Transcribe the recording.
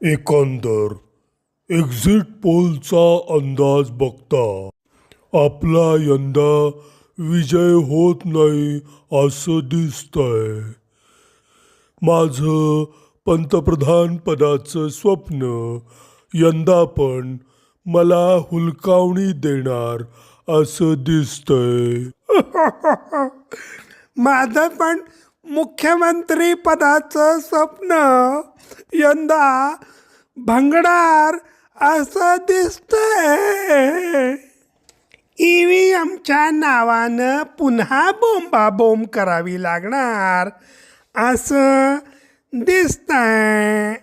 एकंदर एक्झिट पोलचा अंदाज बघता आपला यंदा विजय होत नाही असं दिसतंय. माझं पंतप्रधान पदाचं स्वप्न यंदा पण मला हुलकावणी देणार असं दिसतंय. माझं पण मुख्यमंत्री पदाचं स्वप्न यंदा भंगणार असं दिसतंय. EVMच्या नावानं पुन्हा बोंबाबोंब करावी लागणार असं दिसतंय.